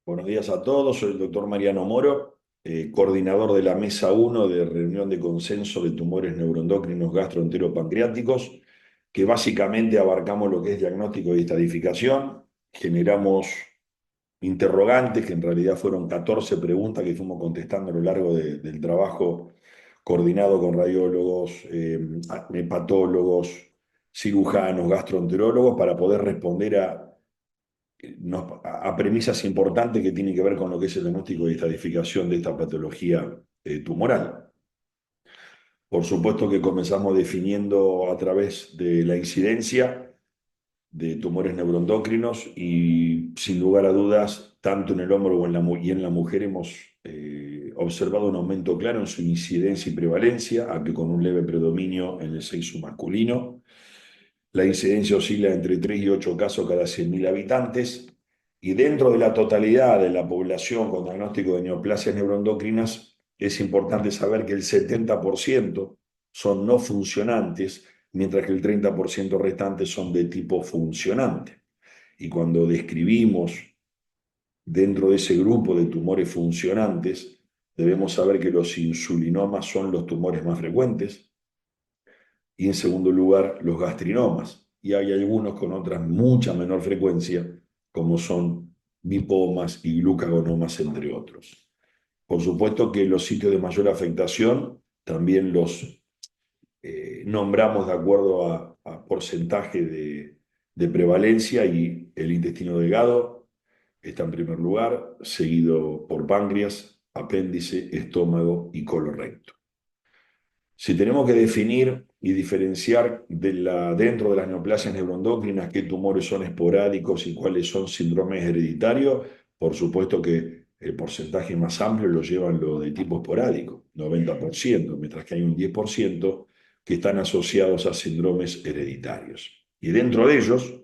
Buenos días a todos, soy el doctor Mariano Moro, coordinador de la Mesa 1 de Reunión de Consenso de Tumores Neuroendocrinos Gastroenteropancreáticos, que básicamente abarcamos lo que es diagnóstico y estadificación, generamos interrogantes, que en realidad fueron 14 preguntas que fuimos contestando a lo largo del trabajo coordinado con radiólogos, hepatólogos, cirujanos, gastroenterólogos, para poder responder a premisas importantes que tienen que ver con lo que es el diagnóstico y estadificación de esta patología tumoral. Por supuesto que comenzamos definiendo a través de la incidencia de tumores neuroendocrinos y sin lugar a dudas, tanto en el hombre y en la mujer hemos observado un aumento claro en su incidencia y prevalencia, aunque con un leve predominio en el sexo masculino. La incidencia oscila entre 3 y 8 casos cada 100.000 habitantes. Y dentro de la totalidad de la población con diagnóstico de neoplasias neuroendocrinas, es importante saber que el 70% son no funcionantes, mientras que el 30% restante son de tipo funcionante. Y cuando describimos dentro de ese grupo de tumores funcionantes, debemos saber que los insulinomas son los tumores más frecuentes, y en segundo lugar los gastrinomas. Y hay algunos con otras mucha menor frecuencia, como son lipomas y glucagonomas, entre otros. Por supuesto que los sitios de mayor afectación también los nombramos de acuerdo a porcentaje de prevalencia, y el intestino delgado está en primer lugar, seguido por páncreas, apéndice, estómago y colon recto. Si tenemos que definir y diferenciar dentro de las neoplasias neuroendocrinas qué tumores son esporádicos y cuáles son síndromes hereditarios, por supuesto que el porcentaje más amplio lo llevan los de tipo esporádico, 90%, mientras que hay un 10% que están asociados a síndromes hereditarios. Y dentro de ellos,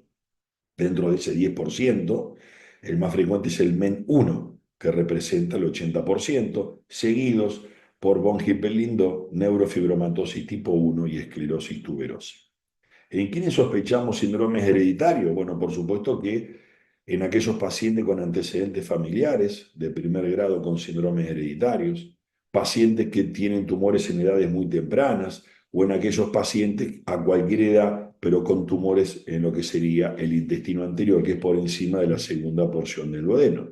dentro de ese 10%, el más frecuente es el MEN1, que representa el 80%, seguidos por von Hippel-Lindau, neurofibromatosis tipo 1 y esclerosis tuberosa. ¿En quiénes sospechamos síndromes hereditarios? Bueno, por supuesto que en aquellos pacientes con antecedentes familiares de primer grado con síndromes hereditarios, pacientes que tienen tumores en edades muy tempranas, o en aquellos pacientes a cualquier edad, pero con tumores en lo que sería el intestino anterior, que es por encima de la segunda porción del duodeno.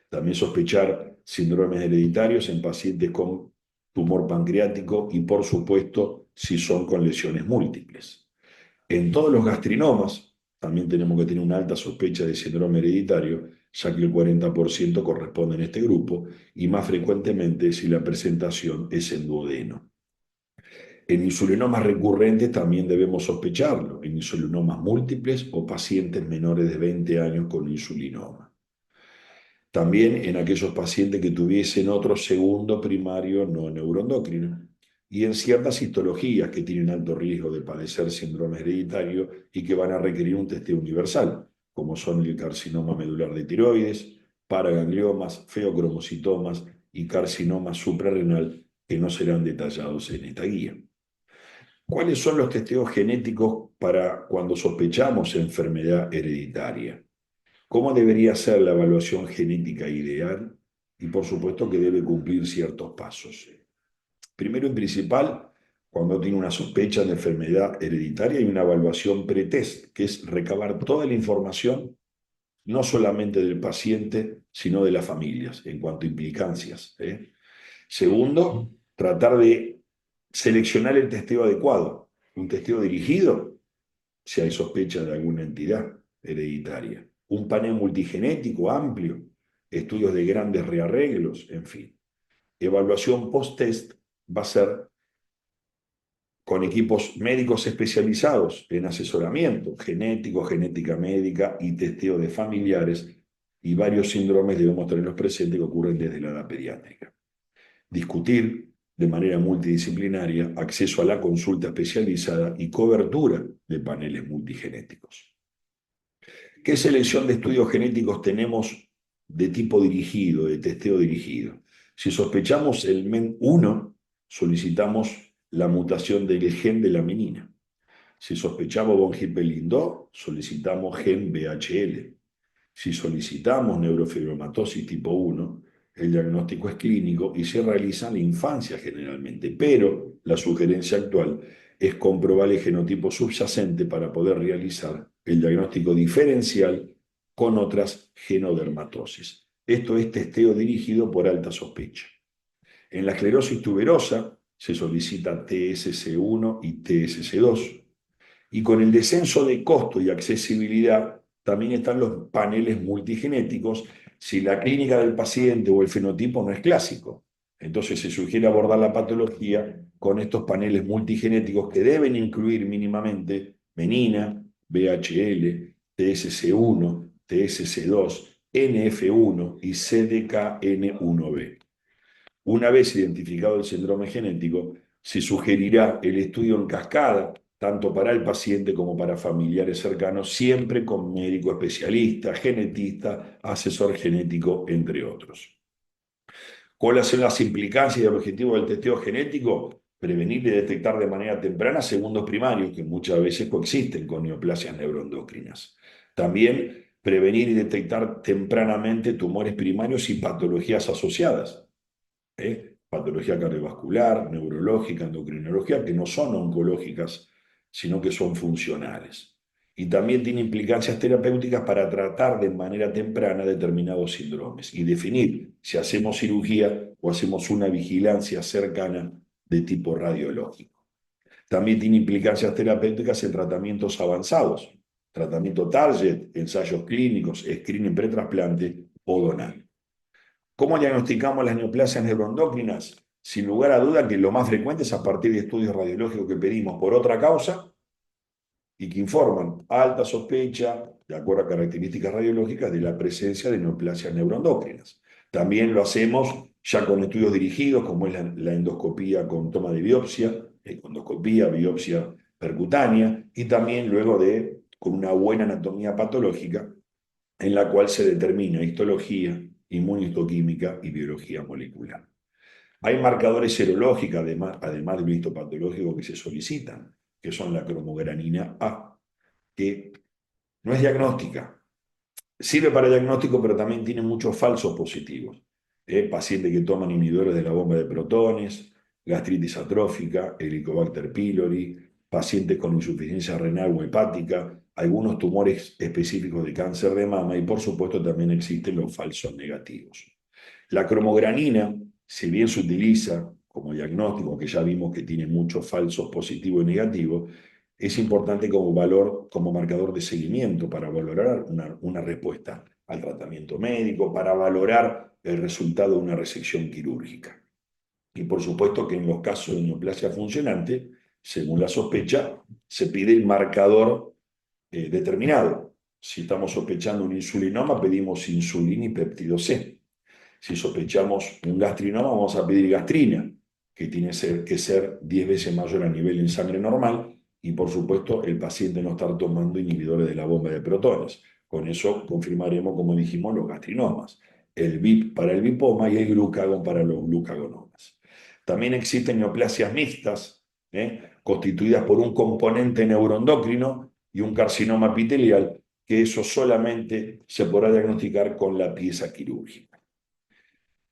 También sospechar síndromes hereditarios en pacientes con tumor pancreático y, por supuesto, si son con lesiones múltiples. En todos los gastrinomas también tenemos que tener una alta sospecha de síndrome hereditario, ya que el 40% corresponde en este grupo, y más frecuentemente si la presentación es en duodeno. En insulinomas recurrentes también debemos sospecharlo, en insulinomas múltiples o pacientes menores de 20 años con insulinoma. También en aquellos pacientes que tuviesen otro segundo primario no neuroendocrino, y en ciertas histologías que tienen alto riesgo de padecer síndrome hereditario y que van a requerir un testeo universal, como son el carcinoma medular de tiroides, paragangliomas, feocromocitomas y carcinoma suprarrenal, que no serán detallados en esta guía. ¿Cuáles son los testeos genéticos para cuando sospechamos enfermedad hereditaria? ¿Cómo debería ser la evaluación genética ideal? Y por supuesto que debe cumplir ciertos pasos. Primero y principal, cuando tiene una sospecha de enfermedad hereditaria, hay una evaluación pretest, que es recabar toda la información, no solamente del paciente, sino de las familias, en cuanto a implicancias. Segundo, tratar de seleccionar el testeo adecuado, un testeo dirigido si hay sospecha de alguna entidad hereditaria, un panel multigenético amplio, estudios de grandes rearreglos, en fin. Evaluación post-test va a ser con equipos médicos especializados en asesoramiento genético, genética médica y testeo de familiares, y varios síndromes debemos tenerlos presentes que ocurren desde la edad pediátrica. Discutir de manera multidisciplinaria acceso a la consulta especializada y cobertura de paneles multigenéticos. ¿Qué selección de estudios genéticos tenemos de tipo dirigido, de testeo dirigido? Si sospechamos el MEN1, solicitamos la mutación del gen de la menina. Si sospechamos von Hippel-Lindau, solicitamos gen VHL. Si solicitamos neurofibromatosis tipo 1, el diagnóstico es clínico y se realiza en la infancia generalmente, pero la sugerencia actual es comprobar el genotipo subyacente para poder realizar el diagnóstico diferencial con otras genodermatosis. Esto es testeo dirigido por alta sospecha. En la esclerosis tuberosa se solicita TSC1 y TSC2. Y con el descenso de costo y accesibilidad, también están los paneles multigenéticos si la clínica del paciente o el fenotipo no es clásico. Entonces se sugiere abordar la patología con estos paneles multigenéticos que deben incluir mínimamente menina, VHL, TSC1, TSC2, NF1 y CDKN1B. Una vez identificado el síndrome genético, se sugerirá el estudio en cascada, tanto para el paciente como para familiares cercanos, siempre con médico especialista, genetista, asesor genético, entre otros. ¿Cuáles son las implicancias y el objetivo del testeo genético? Prevenir y detectar de manera temprana segundos primarios, que muchas veces coexisten con neoplasias neuroendocrinas. También prevenir y detectar tempranamente tumores primarios y patologías asociadas. Patología cardiovascular, neurológica, endocrinología, que no son oncológicas, sino que son funcionales. Y también tiene implicancias terapéuticas para tratar de manera temprana determinados síndromes y definir si hacemos cirugía o hacemos una vigilancia cercana de tipo radiológico. También tiene implicancias terapéuticas en tratamientos avanzados, tratamiento target, ensayos clínicos, screening pretrasplante o donal. ¿Cómo diagnosticamos las neoplasias neuroendocrinas? Sin lugar a duda que lo más frecuente es a partir de estudios radiológicos que pedimos por otra causa y que informan alta sospecha, de acuerdo a características radiológicas, de la presencia de neoplasias neuroendocrinas. También lo hacemos ya con estudios dirigidos, como es la endoscopía con toma de biopsia, endoscopía, biopsia percutánea, y también luego con una buena anatomía patológica, en la cual se determina histología, inmunistoquímica y biología molecular. Hay marcadores serológicos, además del histopatológico, que se solicitan, que son la cromogranina A, que no es diagnóstica, sirve para diagnóstico, pero también tiene muchos falsos positivos. Pacientes que toman inhibidores de la bomba de protones, gastritis atrófica, Helicobacter pylori, pacientes con insuficiencia renal o hepática, algunos tumores específicos de cáncer de mama y por supuesto también existen los falsos negativos. La cromogranina, si bien se utiliza como diagnóstico, que ya vimos que tiene muchos falsos positivos y negativos, es importante como valor, como marcador de seguimiento para valorar una respuesta al tratamiento médico, para valorar el resultado de una resección quirúrgica. Y por supuesto que en los casos de neoplasia funcionante, según la sospecha, se pide el marcador determinado. Si estamos sospechando un insulinoma, pedimos insulina y péptido C. Si sospechamos un gastrinoma, vamos a pedir gastrina, que tiene que ser 10 veces mayor a nivel en sangre normal, y por supuesto el paciente no estar tomando inhibidores de la bomba de protones. Con eso confirmaremos, como dijimos, los gastrinomas, el BIP para el bipoma y el glucagón para los glucagonomas. También existen neoplasias mixtas, constituidas por un componente neuroendocrino y un carcinoma epitelial, que eso solamente se podrá diagnosticar con la pieza quirúrgica.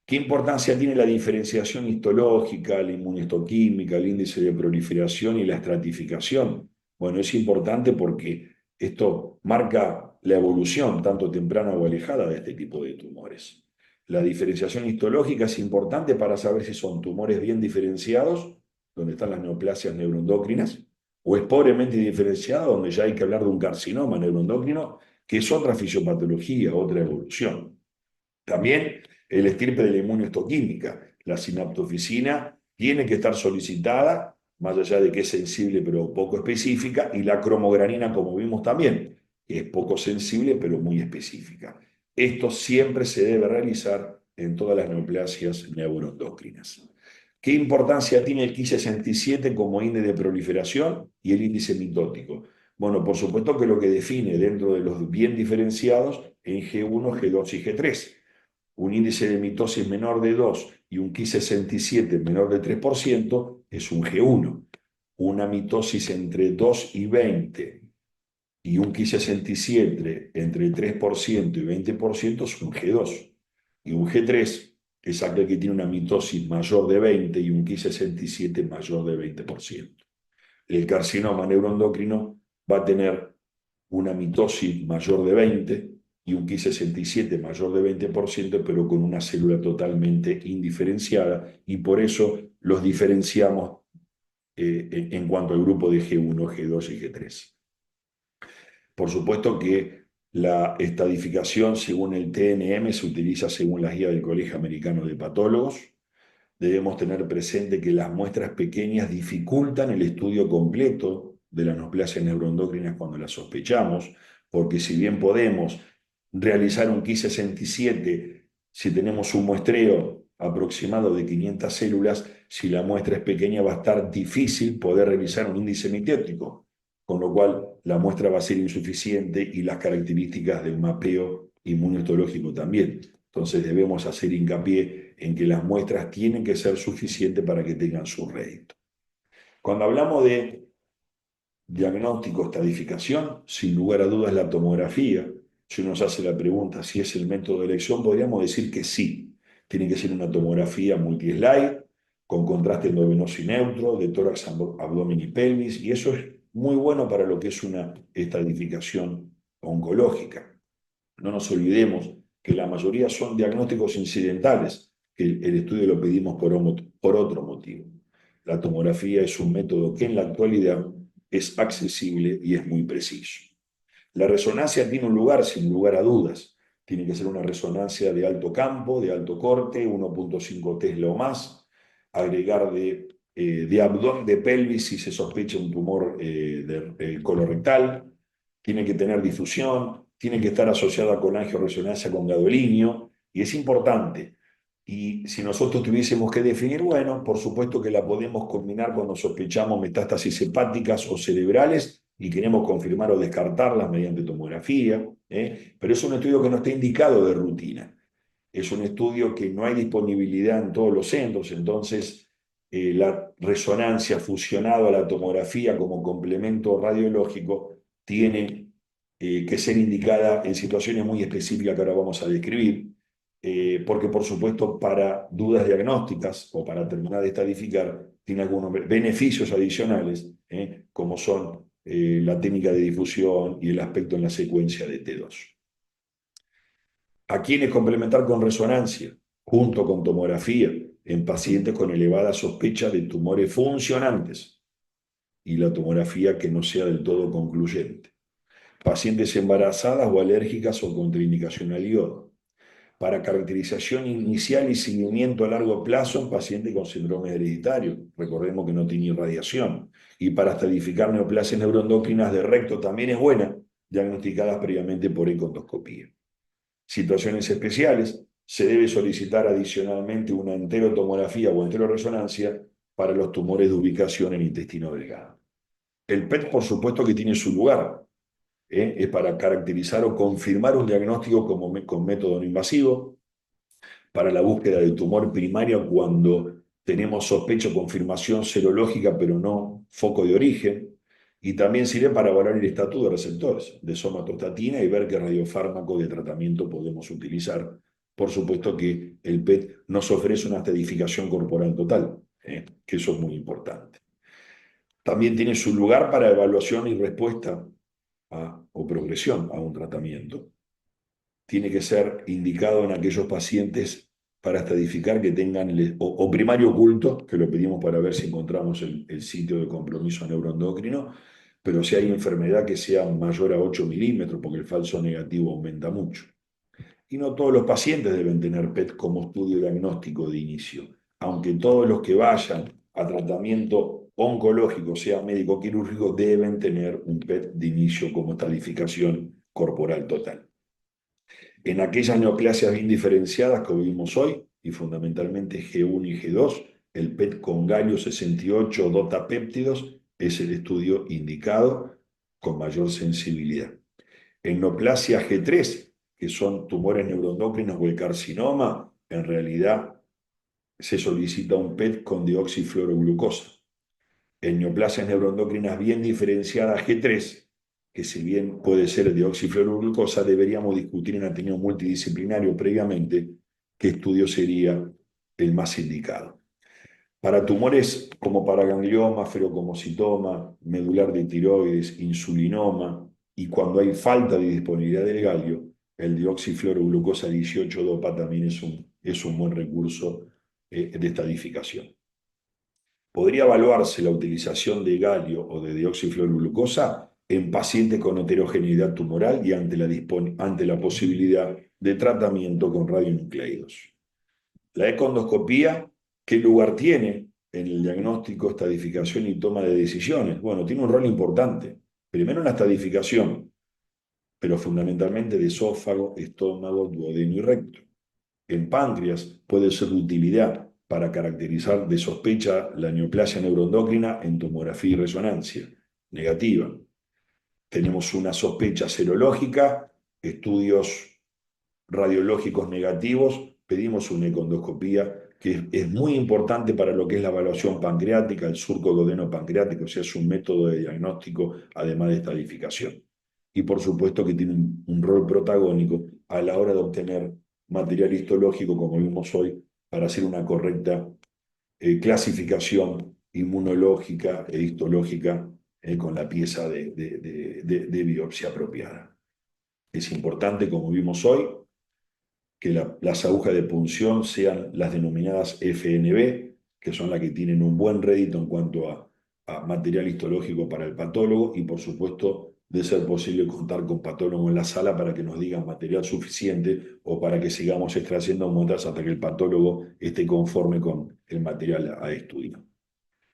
¿Qué importancia tiene la diferenciación histológica, la inmunistoquímica, el índice de proliferación y la estratificación? Bueno, es importante porque esto marca la evolución, tanto temprana o alejada, de este tipo de tumores. La diferenciación histológica es importante para saber si son tumores bien diferenciados, donde están las neoplasias neuroendocrinas, o es pobremente diferenciado, donde ya hay que hablar de un carcinoma neuroendocrino, que es otra fisiopatología, otra evolución. También el estirpe de la inmunohistoquímica, la sinaptofisina, tiene que estar solicitada, más allá de que es sensible pero poco específica, y la cromogranina, como vimos también, que es poco sensible pero muy específica. Esto siempre se debe realizar en todas las neoplasias neuroendocrinas. ¿Qué importancia tiene el Ki67 como índice de proliferación y el índice mitótico? Bueno, por supuesto que lo que define dentro de los bien diferenciados en G1, G2 y G3. Un índice de mitosis menor de 2 y un Ki67 menor de 3% es un G1. Una mitosis entre 2 y 20 y un Ki67 entre 3% y 20% es un G2. Y un G3 es aquel que tiene una mitosis mayor de 20 y un Ki67 mayor de 20%. El carcinoma neuroendocrino va a tener una mitosis mayor de 20 y un Ki67 mayor de 20%, pero con una célula totalmente indiferenciada, y por eso los diferenciamos en cuanto al grupo de G1, G2 y G3. Por supuesto que la estadificación según el TNM se utiliza según las guías del Colegio Americano de Patólogos. Debemos tener presente que las muestras pequeñas dificultan el estudio completo de las neoplasias neuroendocrinas cuando las sospechamos, porque si bien podemos realizar un Ki67 si tenemos un muestreo aproximado de 500 células, si la muestra es pequeña va a estar difícil poder realizar un índice mitotético, con lo cual la muestra va a ser insuficiente y las características del mapeo inmunohistológico también. Entonces debemos hacer hincapié en que las muestras tienen que ser suficientes para que tengan su rédito. Cuando hablamos de diagnóstico, estadificación, sin lugar a dudas la tomografía. Si uno se hace la pregunta si es el método de elección, podríamos decir que sí. Tiene que ser una tomografía multi-slide, con contraste endovenoso y neutro, de tórax, abdomen y pelvis, y eso es muy bueno para lo que es una estadificación oncológica. No nos olvidemos que la mayoría son diagnósticos incidentales, que el estudio lo pedimos por otro motivo. La tomografía es un método que en la actualidad es accesible y es muy preciso. La resonancia tiene un lugar, sin lugar a dudas. Tiene que ser una resonancia de alto campo, de alto corte, 1.5 Tesla o más. Agregar de abdomen, de pelvis si se sospecha un tumor colorectal. Tiene que tener difusión, tiene que estar asociada con angioresonancia con gadolinio, y es importante. Y si nosotros tuviésemos que definir, bueno, por supuesto que la podemos combinar cuando sospechamos metástasis hepáticas o cerebrales y queremos confirmar o descartarlas mediante tomografía, pero es un estudio que no está indicado de rutina. Es un estudio que no hay disponibilidad en todos los centros, entonces la resonancia fusionada a la tomografía como complemento radiológico tiene que ser indicada en situaciones muy específicas que ahora vamos a describir, porque por supuesto para dudas diagnósticas o para terminar de estadificar tiene algunos beneficios adicionales, como son la técnica de difusión y el aspecto en la secuencia de T2. ¿A quiénes complementar con resonancia? Junto con tomografía en pacientes con elevada sospecha de tumores funcionantes y la tomografía que no sea del todo concluyente. Pacientes embarazadas o alérgicas o contraindicación al yodo. Para caracterización inicial y seguimiento a largo plazo en pacientes con síndrome hereditario. Recordemos que no tiene irradiación. Y para estadificar neoplasias neuroendocrinas de recto también es buena, diagnosticadas previamente por econdoscopía. Situaciones especiales, se debe solicitar adicionalmente una enterotomografía o enteroresonancia para los tumores de ubicación en intestino delgado. El PET, por supuesto, que tiene su lugar. Es para caracterizar o confirmar un diagnóstico con método no invasivo, para la búsqueda del tumor primario cuando tenemos sospecha o confirmación serológica, pero no foco de origen, y también sirve para evaluar el estatus de receptores de somatostatina y ver qué radiofármaco de tratamiento podemos utilizar. Por supuesto que el PET nos ofrece una estadificación corporal total, que eso es muy importante. También tiene su lugar para evaluación y respuesta o progresión a un tratamiento. Tiene que ser indicado en aquellos pacientes para estadificar que tengan o primario oculto, que lo pedimos para ver si encontramos el sitio de compromiso neuroendocrino, pero si hay enfermedad que sea mayor a 8 milímetros, porque el falso negativo aumenta mucho. Y no todos los pacientes deben tener PET como estudio diagnóstico de inicio, aunque todos los que vayan a tratamiento oncológico, sea médico quirúrgico, deben tener un PET de inicio como estadificación corporal total. En aquellas neoplasias bien diferenciadas que vimos hoy, y fundamentalmente G1 y G2, el PET con galio 68 dotapéptidos es el estudio indicado con mayor sensibilidad. En neoplasia G3, que son tumores neuroendocrinos o el carcinoma, en realidad se solicita un PET con deoxifluoroglucosa. En neoplasias neuroendocrinas bien diferenciadas G3, que si bien puede ser deoxifluoroglucosa, deberíamos discutir en ateneo multidisciplinario previamente qué estudio sería el más indicado. Para tumores como para ganglioma, ferocomocitoma, medular de tiroides, insulinoma, y cuando hay falta de disponibilidad del galio, el dioxifluoroglucosa 18-DOPA también es un buen recurso de estadificación. Podría evaluarse la utilización de galio o de dioxifluoroglucosa en pacientes con heterogeneidad tumoral y ante la posibilidad de tratamiento con radionucleidos. La econdoscopía, ¿qué lugar tiene en el diagnóstico, estadificación y toma de decisiones? Bueno, tiene un rol importante. Primero en la estadificación, pero fundamentalmente de esófago, estómago, duodeno y recto. En páncreas puede ser de utilidad para caracterizar de sospecha la neoplasia neuroendocrina en tomografía y resonancia negativa. Tenemos una sospecha serológica, estudios radiológicos negativos, pedimos una econdoscopía que es muy importante para lo que es la evaluación pancreática, el surco duodeno pancreático, o sea, es un método de diagnóstico además de estadificación. Y por supuesto que tiene un rol protagónico a la hora de obtener material histológico, como vimos hoy, para hacer una correcta clasificación inmunológica e histológica con la pieza de biopsia apropiada. Es importante, como vimos hoy, que las agujas de punción sean las denominadas FNB, que son las que tienen un buen rédito en cuanto a material histológico para el patólogo y, por supuesto, de ser posible contar con patólogo en la sala para que nos digan material suficiente o para que sigamos extrayendo muestras hasta que el patólogo esté conforme con el material a estudio.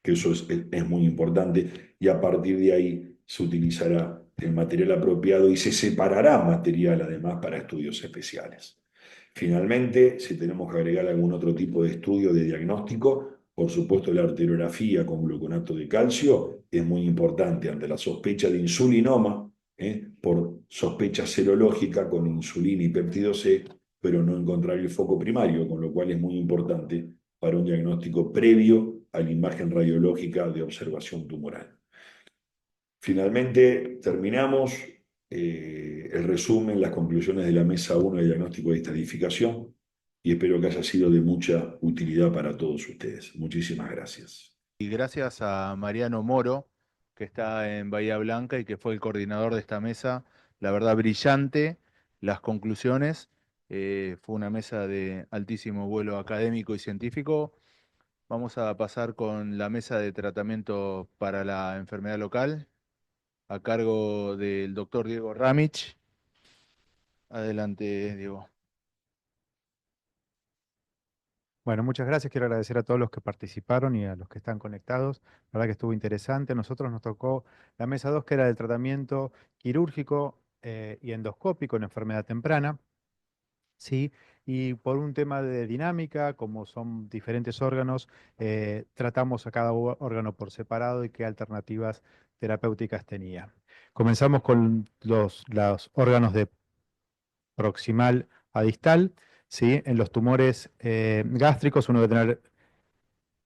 Que eso es muy importante y a partir de ahí se utilizará el material apropiado y se separará material además para estudios especiales. Finalmente, si tenemos que agregar algún otro tipo de estudio de diagnóstico, por supuesto la arteriografía con gluconato de calcio es muy importante ante la sospecha de insulinoma, por sospecha serológica con insulina y péptido C, pero no encontrar el foco primario, con lo cual es muy importante para un diagnóstico previo a la imagen radiológica de observación tumoral. Finalmente, terminamos el resumen, las conclusiones de la mesa 1 de diagnóstico de estadificación y espero que haya sido de mucha utilidad para todos ustedes. Muchísimas gracias. Y gracias a Mariano Moro, que está en Bahía Blanca y que fue el coordinador de esta mesa. La verdad, brillante las conclusiones. Fue una mesa de altísimo vuelo académico y científico. Vamos a pasar con la mesa de tratamiento para la enfermedad local, a cargo del doctor Diego Ramich. Adelante, Diego. Bueno, muchas gracias. Quiero agradecer a todos los que participaron y a los que están conectados. La verdad que estuvo interesante. A nosotros nos tocó la mesa 2, que era del tratamiento quirúrgico y endoscópico en enfermedad temprana. Sí, y por un tema de dinámica, como son diferentes órganos, tratamos a cada órgano por separado y qué alternativas terapéuticas tenía. Comenzamos con los órganos de proximal a distal. ¿Sí? En los tumores gástricos uno debe tener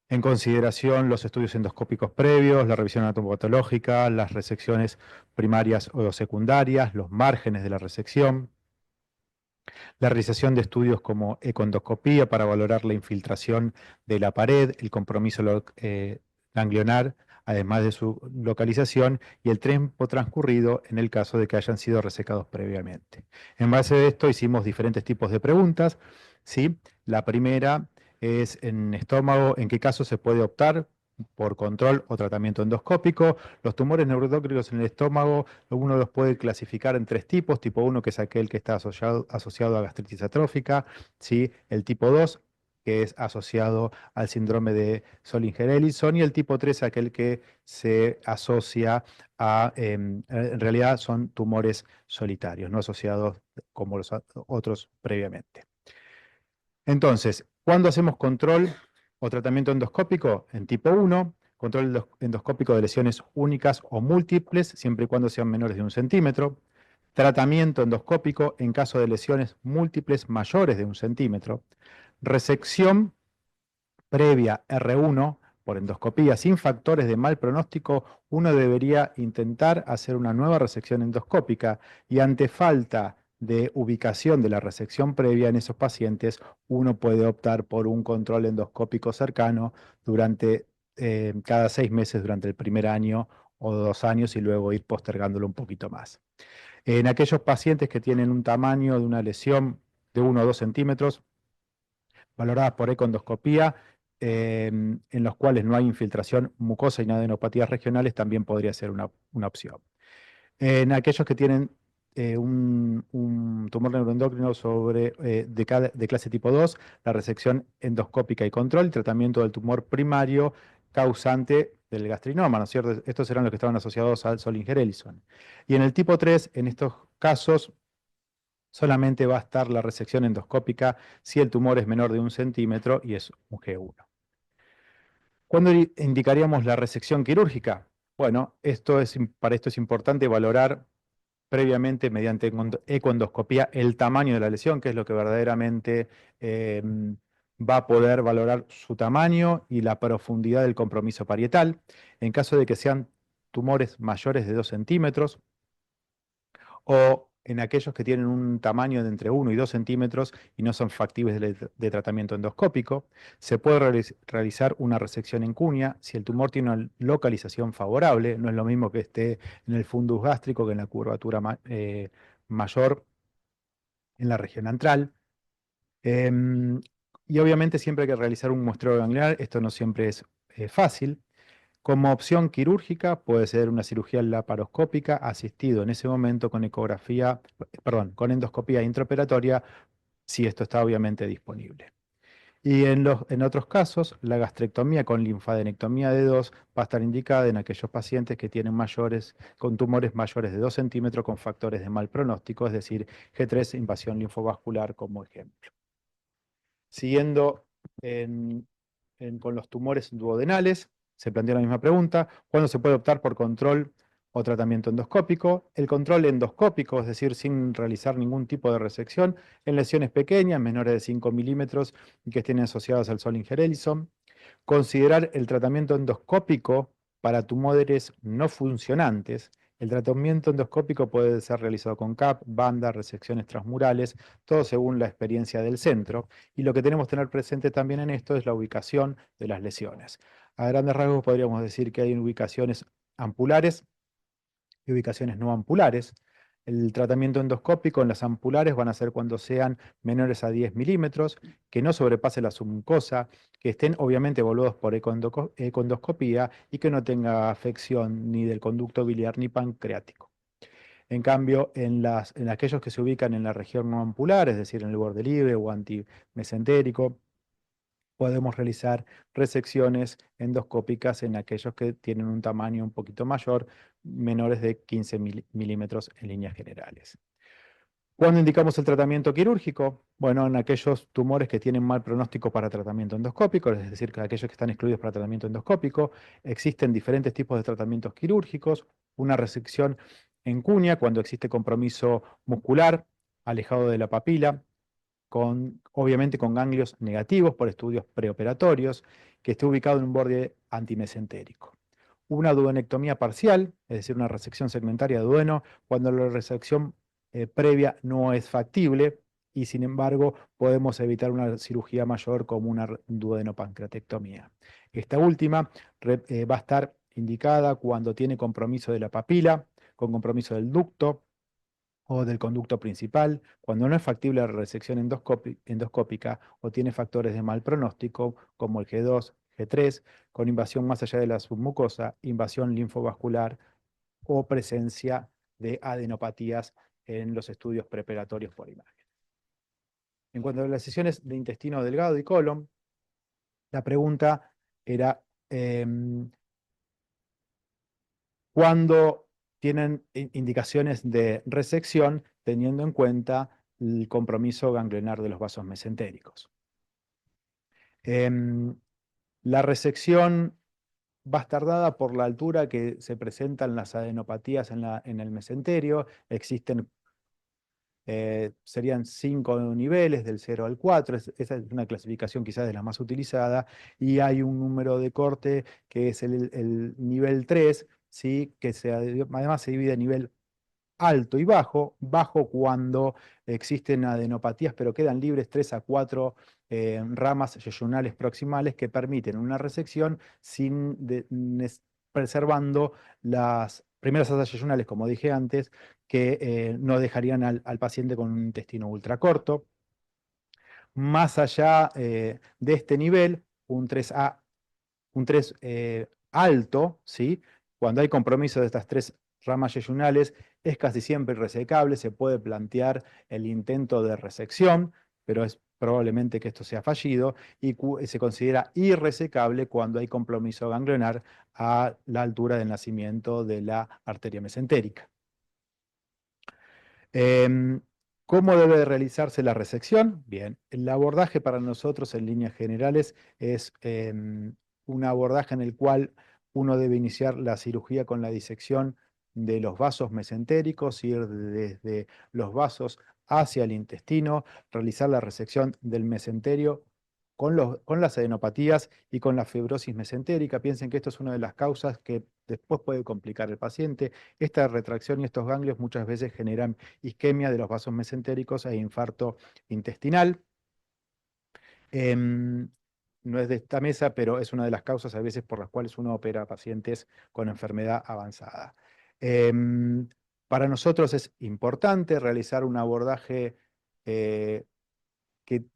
en consideración los estudios endoscópicos previos, la revisión anatomopatológica, las resecciones primarias o secundarias, los márgenes de la resección, la realización de estudios como econdoscopía para valorar la infiltración de la pared, el compromiso ganglionar, además de su localización, y el tiempo transcurrido en el caso de que hayan sido resecados previamente. En base a esto hicimos diferentes tipos de preguntas, ¿sí? La primera es en estómago, ¿en qué caso se puede optar por control o tratamiento endoscópico? Los tumores neuroendocrinos en el estómago, uno los puede clasificar en 3 tipos: tipo 1, que es aquel que está asociado a gastritis atrófica, ¿sí? El tipo 2, que es asociado al síndrome de Solinger-Ellison, y el tipo 3, aquel que se asocia a, en realidad son tumores solitarios, no asociados como los otros previamente. Entonces, ¿cuándo hacemos control o tratamiento endoscópico? En tipo 1, control endoscópico de lesiones únicas o múltiples, siempre y cuando sean menores de 1 centímetro. Tratamiento endoscópico en caso de lesiones múltiples mayores de 1 centímetro. Resección previa R1 por endoscopía sin factores de mal pronóstico, uno debería intentar hacer una nueva resección endoscópica y ante falta de ubicación de la resección previa en esos pacientes, uno puede optar por un control endoscópico cercano durante cada 6 meses durante el primer año o 2 años y luego ir postergándolo un poquito más. En aquellos pacientes que tienen un tamaño de una lesión de 1 o 2 centímetros, valoradas por ecoendoscopía, en los cuales no hay infiltración mucosa y adenopatías regionales, también podría ser una opción. En aquellos que tienen un tumor neuroendocrino de clase tipo 2, la resección endoscópica y control, tratamiento del tumor primario causante del gastrinoma, ¿no es cierto? Estos eran los que estaban asociados al Solinger-Ellison. Y en el tipo 3, en estos casos, solamente va a estar la resección endoscópica si el tumor es menor de 1 centímetro y es un G1. ¿Cuándo indicaríamos la resección quirúrgica? Bueno, para esto es importante valorar previamente mediante ecoendoscopía el tamaño de la lesión, que es lo que verdaderamente va a poder valorar su tamaño y la profundidad del compromiso parietal. En caso de que sean tumores mayores de 2 centímetros, o en aquellos que tienen un tamaño de entre 1 y 2 centímetros y no son factibles de tratamiento endoscópico, se puede realizar una resección en cuña si el tumor tiene una localización favorable. No es lo mismo que esté en el fundus gástrico que en la curvatura mayor en la región antral. Y obviamente siempre hay que realizar un muestreo ganglionar. Esto no siempre es fácil. Como opción quirúrgica puede ser una cirugía laparoscópica asistido en ese momento con con endoscopía intraoperatoria, si esto está obviamente disponible. Y en otros casos, la gastrectomía con linfadenectomía de 2 va a estar indicada en aquellos pacientes que tienen con tumores mayores de 2 centímetros con factores de mal pronóstico, es decir, G3 invasión linfovascular como ejemplo. Siguiendo con los tumores duodenales, se plantea la misma pregunta: ¿cuándo se puede optar por control o tratamiento endoscópico? El control endoscópico, es decir, sin realizar ningún tipo de resección, en lesiones pequeñas, menores de 5 milímetros y que estén asociadas al Solinger-Ellison. Considerar el tratamiento endoscópico para tumores no funcionantes. El tratamiento endoscópico puede ser realizado con CAP, banda, resecciones transmurales, todo según la experiencia del centro. Y lo que tenemos que tener presente también en esto es la ubicación de las lesiones. A grandes rasgos podríamos decir que hay ubicaciones ampulares y ubicaciones no ampulares. El tratamiento endoscópico en las ampulares van a ser cuando sean menores a 10 milímetros, que no sobrepase la submucosa, que estén obviamente evaluados por ecoendoscopía y que no tenga afección ni del conducto biliar ni pancreático. En cambio, en aquellos que se ubican en la región no ampular, es decir, en el borde libre o antimesentérico, podemos realizar resecciones endoscópicas en aquellos que tienen un tamaño un poquito mayor, menores de 15 milímetros en líneas generales. ¿Cuándo indicamos el tratamiento quirúrgico? Bueno, en aquellos tumores que tienen mal pronóstico para tratamiento endoscópico, es decir, que aquellos que están excluidos para tratamiento endoscópico. Existen diferentes tipos de tratamientos quirúrgicos: una resección en cuña cuando existe compromiso muscular, alejado de la papila, obviamente con ganglios negativos por estudios preoperatorios, que esté ubicado en un borde antimesentérico. Una duodenectomía parcial, es decir, una resección segmentaria de duodeno, cuando la resección previa no es factible y sin embargo podemos evitar una cirugía mayor como una duodenopancreatectomía. Esta última va a estar indicada cuando tiene compromiso de la papila, con compromiso del ducto o del conducto principal, cuando no es factible la resección endoscópica o tiene factores de mal pronóstico como el G2, G3, con invasión más allá de la submucosa, invasión linfovascular o presencia de adenopatías en los estudios preparatorios por imagen. En cuanto a las lesiones de intestino delgado y colon, la pregunta era ¿cuándo tienen indicaciones de resección teniendo en cuenta el compromiso ganglionar de los vasos mesentéricos? La resección va a estar dada por la altura que se presentan las adenopatías en el mesenterio. Existen serían 5 niveles, del 0 al 4, esa es una clasificación quizás de la más utilizada, y hay un número de corte que es el nivel 3, ¿sí? Además se divide en nivel alto y bajo, bajo cuando existen adenopatías, pero quedan libres 3 a 4 ramas yeyunales proximales que permiten una resección preservando las primeras asas yeyunales, como dije antes, que no dejarían al paciente con un intestino ultracorto. Más allá de este nivel, un 3A, un 3 alto, ¿sí? Cuando hay compromiso de estas 3 ramas yeyunales, es casi siempre irresecable, se puede plantear el intento de resección, pero es probablemente que esto sea fallido, y se considera irresecable cuando hay compromiso ganglionar a la altura del nacimiento de la arteria mesentérica. ¿Cómo debe de realizarse la resección? Bien, el abordaje para nosotros en líneas generales es un abordaje en el cual uno debe iniciar la cirugía con la disección de los vasos mesentéricos, ir desde los vasos hacia el intestino, realizar la resección del mesenterio con las adenopatías y con la fibrosis mesentérica. Piensen que esto es una de las causas que después puede complicar al paciente. Esta retracción y estos ganglios muchas veces generan isquemia de los vasos mesentéricos e infarto intestinal. No es de esta mesa, pero es una de las causas a veces por las cuales uno opera a pacientes con enfermedad avanzada. Para nosotros es importante realizar un abordaje que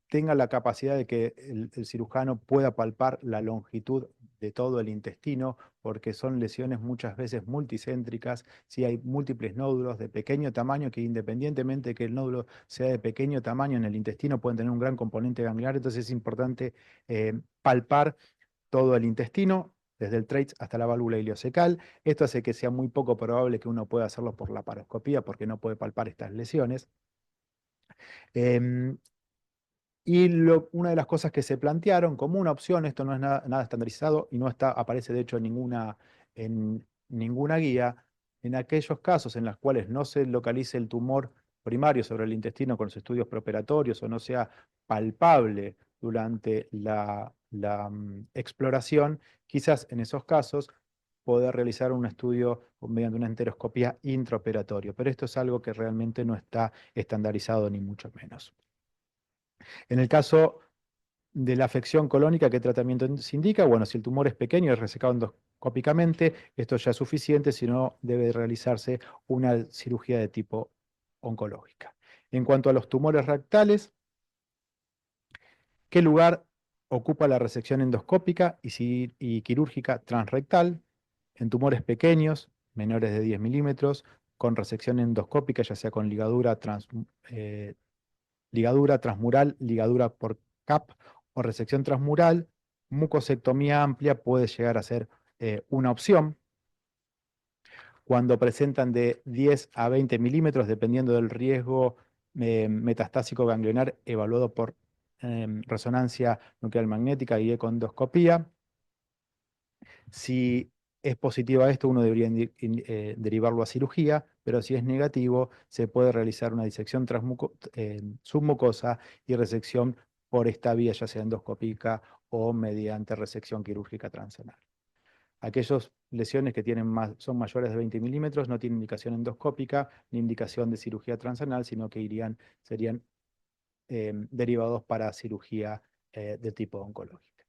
tenga la capacidad de que el cirujano pueda palpar la longitud de todo el intestino, porque son lesiones muchas veces multicéntricas, si hay múltiples nódulos de pequeño tamaño, que independientemente de que el nódulo sea de pequeño tamaño en el intestino, pueden tener un gran componente gangliar, entonces es importante palpar todo el intestino, desde el TRACE hasta la válvula ileocecal. Esto hace que sea muy poco probable que uno pueda hacerlo por la laparoscopía, porque no puede palpar estas lesiones. Y una de las cosas que se plantearon como una opción, esto no es nada estandarizado y no aparece de hecho en ninguna guía, en aquellos casos en los cuales no se localice el tumor primario sobre el intestino con los estudios preoperatorios o no sea palpable durante la exploración, quizás en esos casos poder realizar un estudio mediante una enteroscopía intraoperatorio, pero esto es algo que realmente no está estandarizado ni mucho menos. En el caso de la afección colónica, ¿qué tratamiento se indica? Bueno, si el tumor es pequeño y es resecado endoscópicamente, esto ya es suficiente, si no debe realizarse una cirugía de tipo oncológica. En cuanto a los tumores rectales, ¿qué lugar ocupa la resección endoscópica y quirúrgica transrectal? En tumores pequeños, menores de 10 milímetros, con resección endoscópica, ya sea con ligadura transmural, ligadura por CAP o resección transmural, mucosectomía amplia puede llegar a ser una opción. Cuando presentan de 10 a 20 milímetros, dependiendo del riesgo metastásico ganglionar evaluado por resonancia nuclear magnética y ecoendoscopía. Si es positivo a esto, uno debería derivarlo a cirugía, pero si es negativo, se puede realizar una disección submucosa y resección por esta vía, ya sea endoscópica o mediante resección quirúrgica transanal. Aquellas lesiones que son mayores de 20 milímetros no tienen indicación endoscópica ni indicación de cirugía transanal, sino que serían derivados para cirugía de tipo oncológica.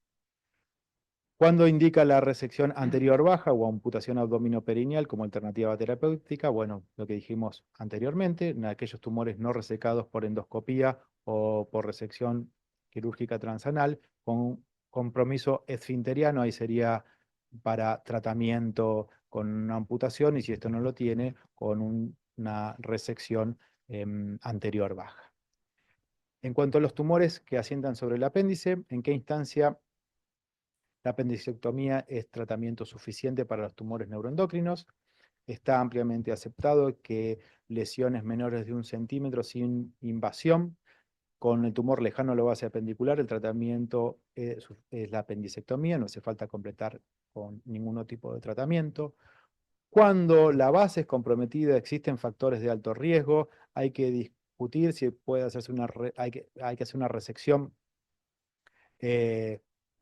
¿Cuándo indica la resección anterior baja o amputación abdominoperineal como alternativa terapéutica? Bueno, lo que dijimos anteriormente, en aquellos tumores no resecados por endoscopía o por resección quirúrgica transanal, con compromiso esfinteriano, ahí sería para tratamiento con una amputación, y si esto no lo tiene, con una resección anterior baja. En cuanto a los tumores que asientan sobre el apéndice, ¿en qué instancia la apendicectomía es tratamiento suficiente para los tumores neuroendocrinos? Está ampliamente aceptado que lesiones menores de 1 centímetro sin invasión, con el tumor lejano a la base apendicular, el tratamiento es la apendicectomía, no hace falta completar con ningún tipo de tratamiento. Cuando la base es comprometida, existen factores de alto riesgo, hay que discutir si puede hacerse hay que hacer una resección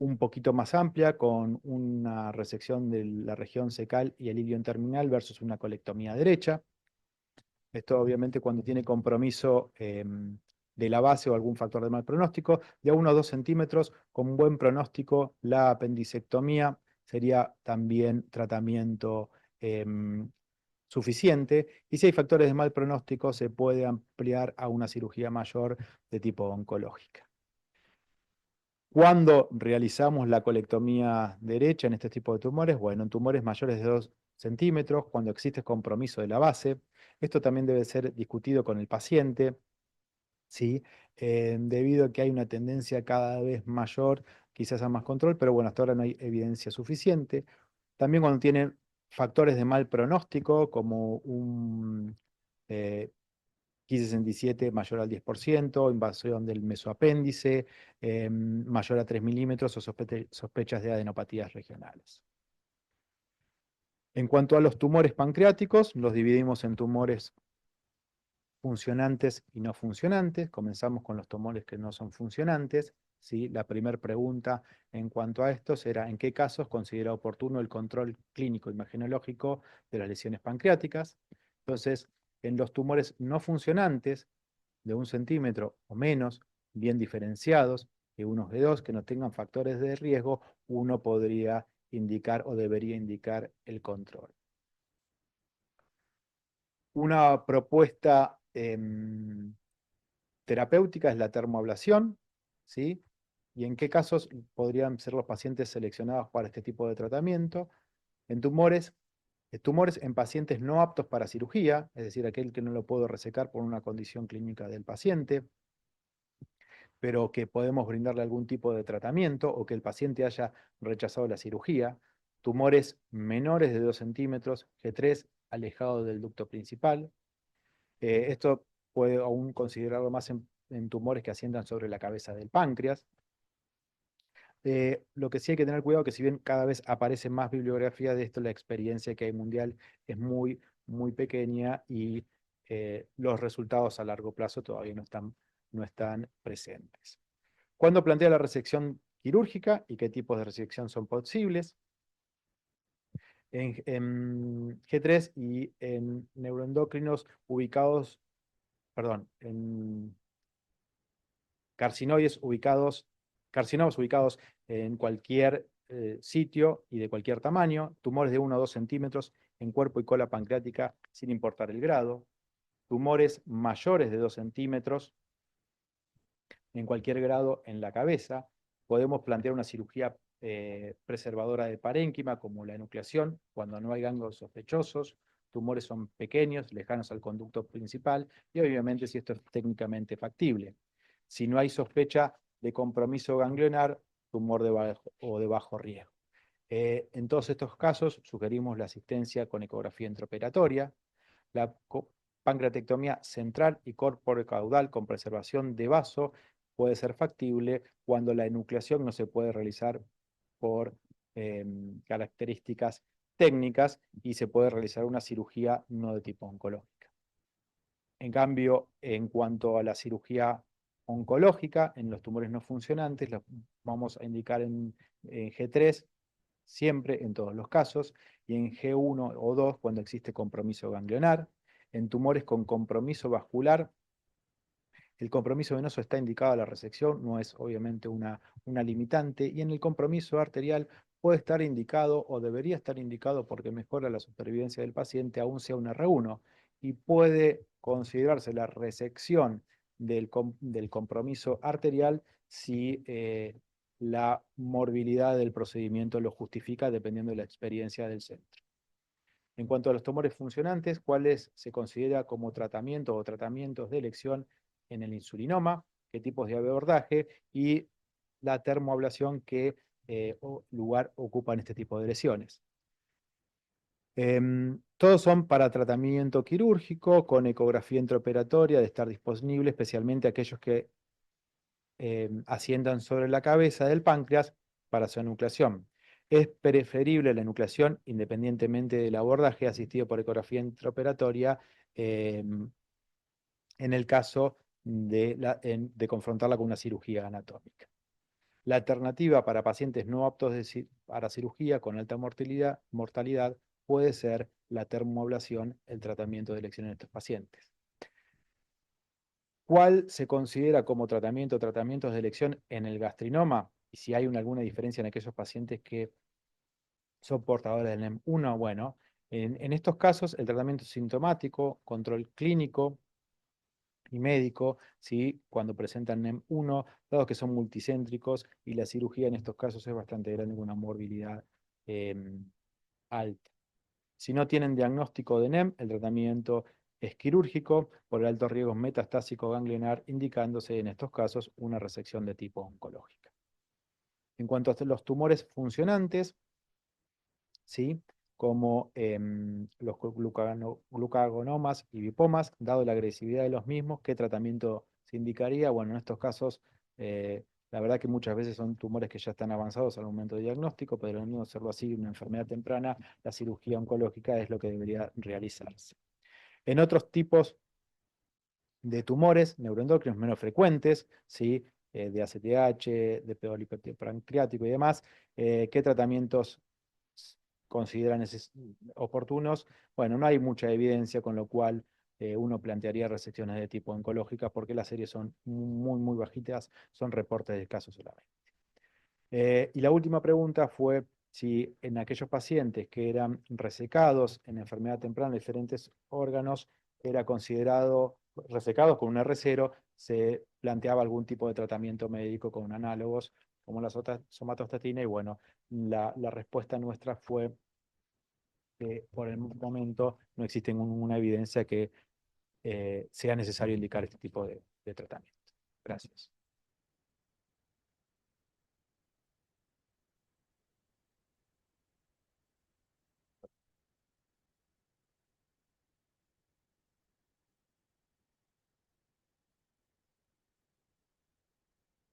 un poquito más amplia, con una resección de la región cecal y el ilion terminal versus una colectomía derecha. Esto obviamente cuando tiene compromiso de la base o algún factor de mal pronóstico. De 1 o 2 centímetros, con un buen pronóstico, la apendicectomía sería también tratamiento suficiente. Y si hay factores de mal pronóstico, se puede ampliar a una cirugía mayor de tipo oncológica. ¿Cuándo realizamos la colectomía derecha en este tipo de tumores? Bueno, en tumores mayores de 2 centímetros, cuando existe compromiso de la base. Esto también debe ser discutido con el paciente, ¿sí? Debido a que hay una tendencia cada vez mayor, quizás a más control, pero bueno, hasta ahora no hay evidencia suficiente. También cuando tienen factores de mal pronóstico, como un Ki-67 mayor al 10%, invasión del mesoapéndice, mayor a 3 milímetros o sospechas de adenopatías regionales. En cuanto a los tumores pancreáticos, los dividimos en tumores funcionantes y no funcionantes. Comenzamos con los tumores que no son funcionantes, ¿sí? La primera pregunta en cuanto a esto será: ¿en qué casos considera oportuno el control clínico imagenológico de las lesiones pancreáticas? Entonces, en los tumores no funcionantes, de 1 centímetro o menos, bien diferenciados, de unos de 2, que no tengan factores de riesgo, uno podría indicar o debería indicar el control. Una propuesta terapéutica es la termoablación, ¿sí? ¿Y en qué casos podrían ser los pacientes seleccionados para este tipo de tratamiento? En tumores en pacientes no aptos para cirugía, es decir, aquel que no lo puedo resecar por una condición clínica del paciente, pero que podemos brindarle algún tipo de tratamiento, o que el paciente haya rechazado la cirugía. Tumores menores de 2 centímetros, G3, alejados del ducto principal. Esto puede aún considerarlo más en tumores que asientan sobre la cabeza del páncreas. Lo que sí hay que tener cuidado, que si bien cada vez aparece más bibliografía de esto, la experiencia que hay mundial es muy, muy pequeña, y los resultados a largo plazo todavía no están presentes. ¿Cuándo plantea la resección quirúrgica y qué tipos de resección son posibles? En G3 y en neuroendocrinos ubicados, perdón, en carcinomas ubicados en cualquier sitio y de cualquier tamaño, tumores de 1 o 2 centímetros en cuerpo y cola pancreática sin importar el grado, tumores mayores de 2 centímetros en cualquier grado en la cabeza. Podemos plantear una cirugía preservadora de parénquima, como la enucleación, cuando no hay ganglios sospechosos, tumores son pequeños, lejanos al conducto principal, y obviamente si esto es técnicamente factible. Si no hay sospecha de compromiso ganglionar, tumor de bajo riesgo. En todos estos casos sugerimos la asistencia con ecografía intraoperatoria, la pancreatectomía central y corporecaudal con preservación de vaso puede ser factible cuando la enucleación no se puede realizar por características técnicas, y se puede realizar una cirugía no de tipo oncológica. En cambio, en cuanto a la cirugía oncológica, en los tumores no funcionantes, los vamos a indicar en G3, siempre, en todos los casos, y en G1 o 2 cuando existe compromiso ganglionar. En tumores con compromiso vascular, el compromiso venoso está indicado a la resección, no es obviamente una limitante, y en el compromiso arterial puede estar indicado o debería estar indicado porque mejora la supervivencia del paciente, aún sea un R1, y puede considerarse la resección del compromiso arterial si la morbilidad del procedimiento lo justifica, dependiendo de la experiencia del centro. En cuanto a los tumores funcionantes, ¿cuáles se considera como tratamiento o tratamientos de elección en el insulinoma? ¿Qué tipos de abordaje? Y la termoablación, ¿qué lugar ocupan este tipo de lesiones? Todos son para tratamiento quirúrgico, con ecografía intraoperatoria, de estar disponible, especialmente aquellos que asientan sobre la cabeza del páncreas para su enucleación. Es preferible la enucleación, independientemente del abordaje, asistido por ecografía intraoperatoria, en el caso de confrontarla con una cirugía anatómica. La alternativa para pacientes no aptos para cirugía con alta mortalidad puede ser la termoablación, el tratamiento de elección en estos pacientes. ¿Cuál se considera como tratamientos de elección en el gastrinoma? Y si hay alguna diferencia en aquellos pacientes que son portadores del NEM1, bueno, en estos casos el tratamiento sintomático, control clínico y médico, ¿sí? Cuando presentan NEM1, dado que son multicéntricos y la cirugía en estos casos es bastante grande con una morbilidad alta. Si no tienen diagnóstico de NEM, el tratamiento es quirúrgico por el alto riesgo metastásico ganglionar, indicándose en estos casos una resección de tipo oncológica. En cuanto a los tumores funcionantes, ¿sí? Como los glucagonomas y lipomas, dado la agresividad de los mismos, ¿qué tratamiento se indicaría? Bueno, en estos casos, la verdad que muchas veces son tumores que ya están avanzados al momento de diagnóstico, pero no hacerlo así, una enfermedad temprana, la cirugía oncológica es lo que debería realizarse. En otros tipos de tumores neuroendocrinos menos frecuentes, ¿sí? De ACTH, de pedolipéptido pancreático y demás, ¿qué tratamientos consideran oportunos? Bueno, no hay mucha evidencia, con lo cual uno plantearía resecciones de tipo oncológica porque las series son muy bajitas, son reportes de casos solamente. Y la última pregunta fue si en aquellos pacientes que eran resecados en enfermedad temprana de diferentes órganos, era considerado resecados con un R0, se planteaba algún tipo de tratamiento médico con análogos como la somatostatina, y bueno, la respuesta nuestra fue que por el momento no existe ninguna evidencia que sea necesario indicar este tipo de tratamiento. Gracias.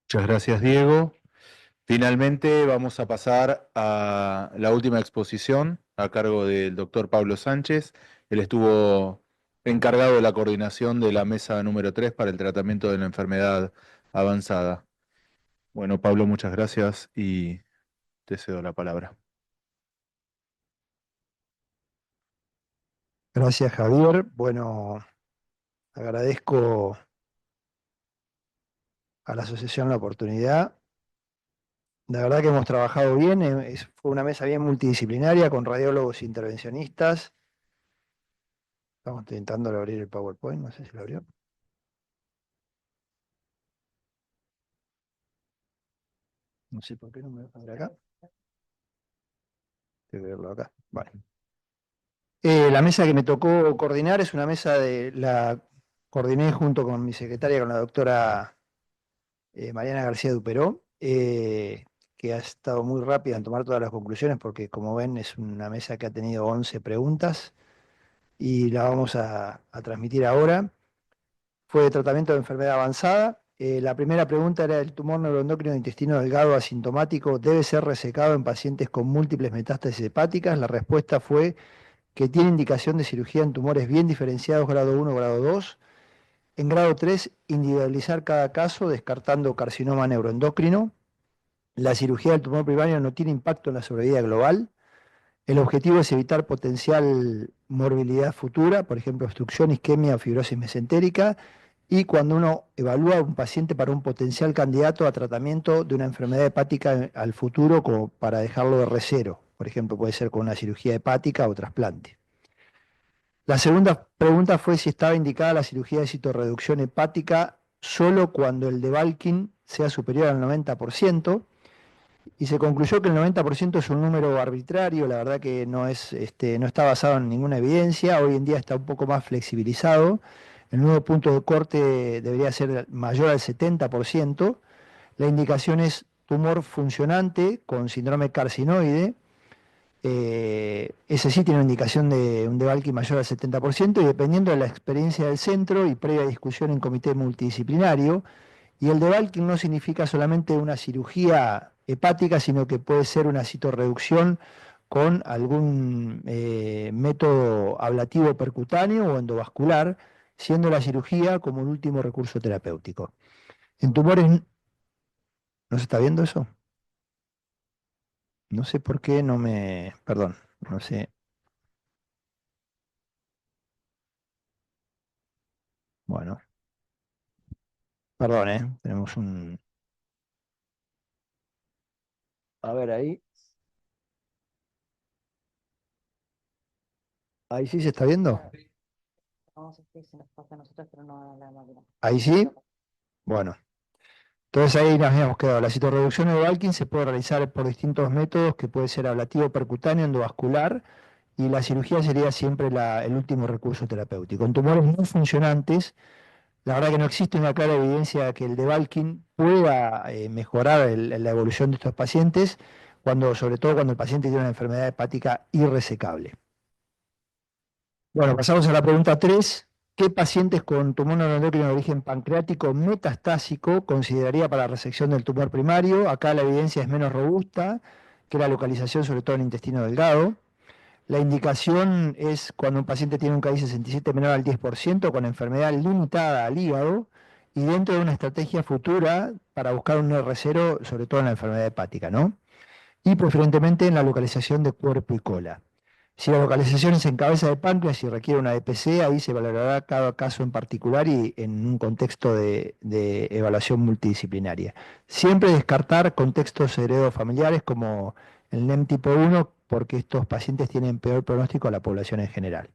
Muchas gracias, Diego. Finalmente vamos a pasar a la última exposición a cargo del doctor Pablo Sánchez. Él estuvo encargado de la coordinación de la mesa número 3 para el tratamiento de la enfermedad avanzada. Bueno, Pablo, muchas gracias y te cedo la palabra. Gracias, Javier. Bueno, agradezco a la asociación la oportunidad. La verdad que hemos trabajado bien, fue una mesa bien multidisciplinaria con radiólogos intervencionistas. Estamos intentando abrir el PowerPoint, no sé si lo abrió. No sé por qué no me abre acá. Tengo que verlo acá. Vale. La mesa que me tocó coordinar es una mesa la coordiné junto con mi secretaria, con la doctora Mariana García Duperó, que ha estado muy rápida en tomar todas las conclusiones, porque como ven es una mesa que ha tenido 11 preguntas y la vamos a transmitir ahora. Fue de tratamiento de enfermedad avanzada. La primera pregunta era: ¿el tumor neuroendocrino de intestino delgado asintomático debe ser resecado en pacientes con múltiples metástasis hepáticas? La respuesta fue que tiene indicación de cirugía en tumores bien diferenciados, grado 1, grado 2. En grado 3, individualizar cada caso, descartando carcinoma neuroendocrino. La cirugía del tumor primario no tiene impacto en la sobrevida global. El objetivo es evitar potencial morbilidad futura, por ejemplo, obstrucción, isquemia o fibrosis mesentérica. Y cuando uno evalúa a un paciente para un potencial candidato a tratamiento de una enfermedad hepática al futuro, como para dejarlo de R0, por ejemplo, puede ser con una cirugía hepática o trasplante. La segunda pregunta fue si estaba indicada la cirugía de citorreducción hepática solo cuando el debulking sea superior al 90%, y se concluyó que el 90% es un número arbitrario. La verdad que no está basado en ninguna evidencia. Hoy en día está un poco más flexibilizado. El nuevo punto de corte debería ser mayor al 70%. La indicación es tumor funcionante con síndrome carcinoide. Ese sí tiene una indicación de un debulking mayor al 70%, y dependiendo de la experiencia del centro y previa discusión en comité multidisciplinario. Y el debulking no significa solamente una cirugía hepática, sino que puede ser una citorreducción con algún método ablativo percutáneo o endovascular, siendo la cirugía como el último recurso terapéutico. En tumores, ¿no se está viendo eso? No sé por qué no me, perdón, no sé. Bueno, perdón, tenemos un... A ver ahí. Ahí sí se está viendo. Se nos pasa a nosotros, pero no a la máquina. Ahí sí. Bueno, entonces ahí nos habíamos quedado. La citorreducción de Debelkin se puede realizar por distintos métodos, que puede ser ablativo, percutáneo, endovascular, y la cirugía sería siempre el último recurso terapéutico. En tumores no funcionantes, la verdad que no existe una clara evidencia de que el Debelkin pueda mejorar la evolución de estos pacientes, sobre todo cuando el paciente tiene una enfermedad hepática irresecable. Bueno, pasamos a la pregunta 3. ¿Qué pacientes con tumor neuroendocrino de origen pancreático metastásico consideraría para resección del tumor primario? Acá la evidencia es menos robusta que la localización, sobre todo en el intestino delgado. La indicación es cuando un paciente tiene un KI67 menor al 10%, con enfermedad limitada al hígado, y dentro de una estrategia futura para buscar un R0, sobre todo en la enfermedad hepática, ¿no? Y preferentemente en la localización de cuerpo y cola. Si la localización es en cabeza de páncreas y requiere una EPC, ahí se valorará cada caso en particular y en un contexto de evaluación multidisciplinaria. Siempre descartar contextos heredofamiliares como el NEM tipo 1, porque estos pacientes tienen peor pronóstico a la población en general.